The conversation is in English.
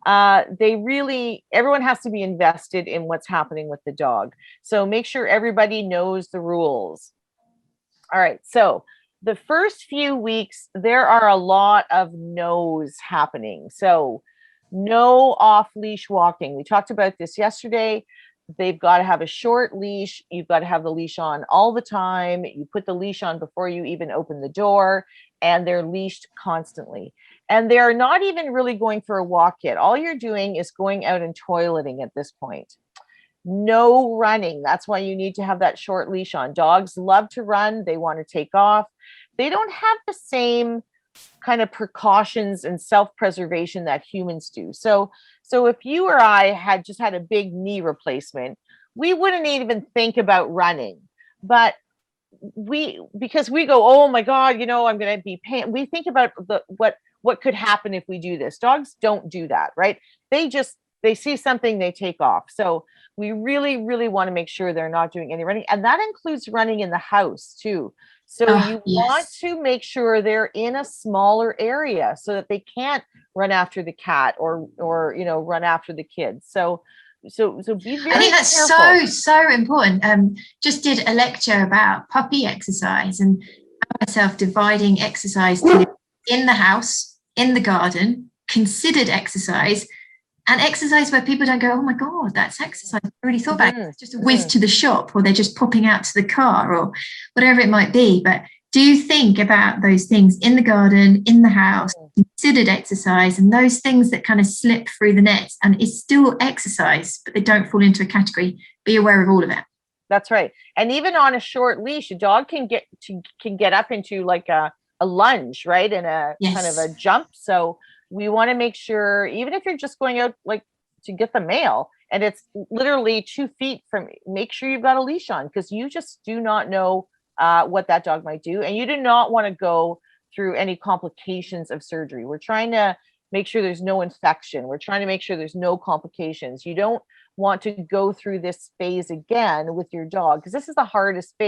Everyone has to be invested in what's happening with the dog. So make sure everybody knows the rules. All right. So the first few weeks, there are a lot of no's happening. So no off leash walking. We talked about this yesterday. They've got to have a short leash. You've got to have the leash on all the time. You put the leash on before you even open the door, and they're leashed constantly. And they're not even really going for a walk yet. All you're doing is going out and toileting at this point. No running. That's why you need to have that short leash on. Dogs love to run. They want to take off. They don't have the same kind of precautions and self-preservation that humans do. So if you or I had just had a big knee replacement, we wouldn't even think about running. But because we go, oh my God, I'm going to be pain. We think about what could happen if we do this. Dogs don't do that, right? They see something, they take off. So we really, really want to make sure they're not doing any running. And that includes running in the house too. So you want to make sure they're in a smaller area so that they can't run after the cat or run after the kids. So be very I think that's careful. so important. Just did a lecture about puppy exercise and myself dividing exercise to in the house, in the garden, considered exercise, and exercise where people don't go, oh my God, that's exercise. I already thought about it. It's just a whiz to the shop, or they're just popping out to the car, or whatever it might be. But do think about those things in the garden, in the house, considered exercise, and those things that kind of slip through the net and is still exercise, but they don't fall into a category. Be aware of all of it. That's right. And even on a short leash, a dog can get up into like a lunge, right? And a kind of a jump. So we want to make sure, even if you're just going out like to get the mail and it's literally 2 feet from, make sure you've got a leash on, because you just do not know what that dog might do. And you do not want to go through any complications of surgery. We're trying to make sure there's no infection. We're trying to make sure there's no complications. You don't want to go through this phase again with your dog, because this is the hardest phase.